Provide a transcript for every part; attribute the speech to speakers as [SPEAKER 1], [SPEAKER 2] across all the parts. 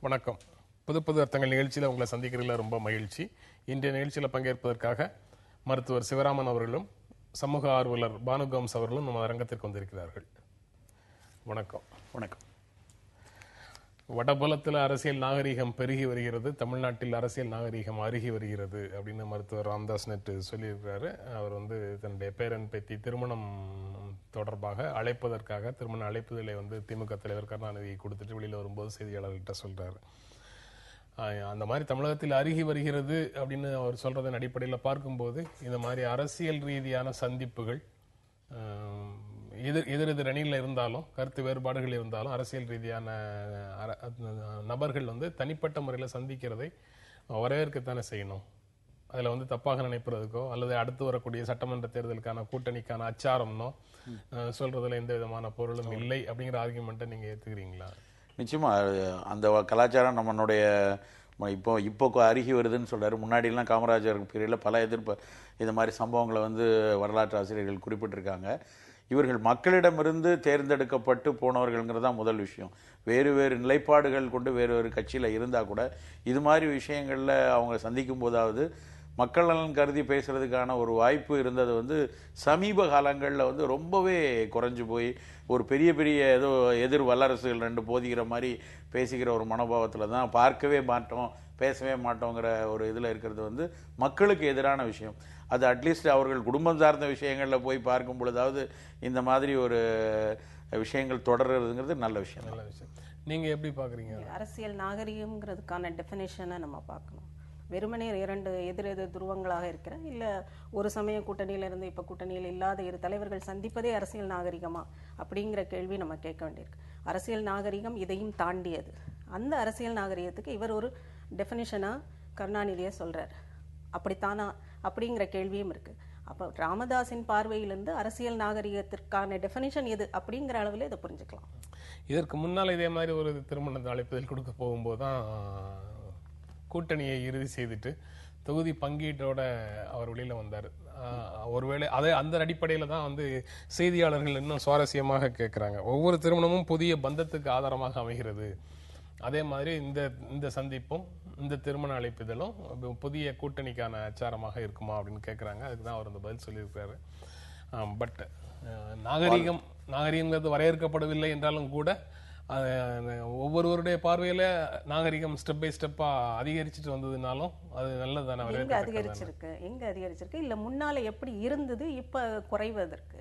[SPEAKER 1] வணக்கம். புது புது அர்த்தங்கள் நிகழ்ச்சியில் உங்களை சந்திக்கிறதுல ரொம்ப மகிழ்ச்சி. இன்றைய நிகழ்ச்சியில் பங்கேற்பதற்காக மருத்துவர் சிவராமன் அவர்களும் சமூக ஆர்வலர் பானுகம்ஸ் அவர்களும் நம்ம அரங்கத்திற்கு வந்திருக்கிறார்கள். வணக்கம்.
[SPEAKER 2] வணக்கம்.
[SPEAKER 1] வடபுலத்தில் அரசியல் நாகரிகம் பெருகி வருகிறது, தமிழ்நாட்டில் அரசியல் நாகரிகம் அருகி வருகிறது அப்படின்னு மருத்துவர் ராமதாஸ் நேற்று சொல்லியிருக்கிறாரு. அவர் தன்னுடைய பேரன் பேத்தி திருமணம் தொடர்பாக அழைப்பதற்காக திருமண அழைப்புதலை திமுக தலைவர் கருணாநிதி கொடுத்துட்டு வெளியில் வரும்போது செய்தியாளர்கிட்ட சொல்றாரு. அந்த மாதிரி தமிழகத்தில் அருகி வருகிறது அப்படின்னு அவர் சொல்றதன் அடிப்படையில் பார்க்கும்போது இந்த மாதிரி அரசியல் ரீதியான சந்திப்புகள் எதிர் அணியில் இருந்தாலும் கருத்து வேறுபாடுகள் இருந்தாலும் அரசியல் ரீதியான நபர்கள் தனிப்பட்ட முறையில் சந்திக்கிறதை வரவேற்கத்தானே செய்யணும். அதில் தப்பாக நினைப்பதற்கோ அல்லது அடுத்து வரக்கூடிய சட்டமன்ற தேர்தலுக்கான கூட்டணிக்கான அச்சாரம்னோ சொல்றதுல எந்த விதமான பொருளும் இல்லை அப்படிங்கிற ஆர்குமெண்ட்டை நீங்க ஏத்துக்கிறீங்களா?
[SPEAKER 2] நிச்சயமா அந்த கலாச்சாரம் நம்மளுடைய இப்போ அருகி வருதுன்னு சொல்றாரு. முன்னாடிலாம் காமராஜர் பீரியடில் பல இது மாதிரி சம்பவங்களை வரலாற்று ஆசிரியர்கள் குறிப்பிட்டிருக்காங்க. இவர்கள் மக்களிடமிருந்து தேர்ந்தெடுக்கப்பட்டு போனவர்கள்ங்கிறதான் முதல் விஷயம். வேறு வேறு நிலைப்பாடுகள் கொண்டு வேறு வேறு கட்சியில் இருந்தால் கூட இது மாதிரி விஷயங்களில் அவங்க சந்திக்கும் போதாவது மக்கள் நலன் கருதி பேசுறதுக்கான ஒரு வாய்ப்பு இருந்தது சமீப காலங்களில் ரொம்பவே குறைஞ்சு போய் ஒரு பெரிய பெரிய ஏதோ எதிர் வல்லரசுகள் ரெண்டு போதிக்கிற மாதிரி பேசிக்கிற ஒரு மனோபாவத்தில் தான் பார்க்கவே மாட்டோம் பேசவே மாட்டோங்கிற ஒரு இதில் இருக்கிறது மக்களுக்கு எதிரான விஷயம். அது அட்லீஸ்ட் அவர்கள் குடும்பம் சார்ந்த விஷயங்களில் போய் பார்க்கும் பொழுதாவது இந்த மாதிரி ஒரு விஷயங்கள் தொடர்றதுங்கிறது நல்ல விஷயம்.
[SPEAKER 1] நல்ல விஷயம். நீங்கள் எப்படி பார்க்குறீங்க?
[SPEAKER 3] அரசியல் நாகரிகம்ங்கிறதுக்கான டெஃபினேஷனை நம்ம பார்க்கணும். வெறுமனே இரண்டு எதிர் துருவங்களாக இருக்கிற இல்லை ஒரு சமய கூட்டணியிலிருந்து இப்போ கூட்டணியில் இல்லாத இரு தலைவர்கள் சந்திப்பதே அரசியல் நாகரிகமா அப்படிங்கிற கேள்வி நம்ம கேட்க வேண்டியிருக்கு. அரசியல் நாகரிகம் இதையும் தாண்டியது. அந்த அரசியல் நாகரிகத்துக்கு இவர் ஒரு டெஃபினிஷனாக கருணாநிதியை சொல்கிறார். அப்படித்தானா அப்படிங்கிற கேள்வியும் இருக்குது. அப்போ ராமதாஸின் பார்வையிலிருந்து அரசியல் நாகரிகத்திற்கான டெஃபினிஷன் எது அப்படிங்கிற அளவில் இதை புரிஞ்சுக்கலாம்.
[SPEAKER 1] இதற்கு முன்னால் இதே மாதிரி ஒரு திருமண அழைப்புதல் கொடுக்க போகும்போது தான் கூட்டணியை இறுதி செய்துட்டு தொகுதி பங்கீட்டோட அவர் வெளியில் வந்தார். ஒருவேளை அதே அந்த அடிப்படையில் தான் செய்தியாளர்கள் இன்னும் சுவாரஸ்யமாக கேட்குறாங்க. ஒவ்வொரு திருமணமும் புதிய பந்தத்துக்கு ஆதாரமாக அமைகிறது. அதே மாதிரி இந்த சந்திப்பும் இந்த திருமண அழைப்புதலும் புதிய கூட்டணிக்கான அச்சாரமாக இருக்குமா அப்படின்னு கேட்குறாங்க. அதுக்கு தான் அவர் பதில் சொல்லியிருக்கிறாரு. பட் நாகரிகங்கிறது வரையறுக்கப்படவில்லை என்றாலும் கூட ஒவ்வொருவருடைய பார்வையில நாகரிகம் ஸ்டெப் பை ஸ்டெப்பா அதிகரிச்சுட்டு வந்ததுனாலும் அது நல்லதான
[SPEAKER 3] அதிகரிச்சிருக்கு இல்ல முன்னால எப்படி இருந்தது இப்ப குறைவதற்கு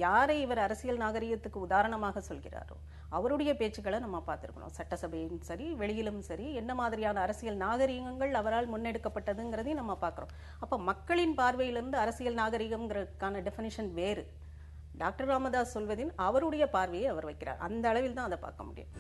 [SPEAKER 3] யாரை இவர் அரசியல் நாகரிகத்துக்கு உதாரணமாக சொல்கிறாரோ அவருடைய பேச்சுக்களை நம்ம பார்த்திருக்கணும். சட்டசபையும் சரி வெளியிலும் சரி என்ன மாதிரியான அரசியல் நாகரிகங்கள் அவரால் முன்னெடுக்கப்பட்டதுங்கிறதையும் நம்ம பார்க்கிறோம். அப்ப மக்களின் பார்வையிலிருந்து அரசியல் நாகரிகம்ங்கிறதுக்கான டெஃபினிஷன் வேறு. டாக்டர் ராமதாஸ் சொல்வதின் அவருடைய பார்வையை அவர் வைக்கிறார். அந்த அளவில் தான் அதை பார்க்க முடியும்.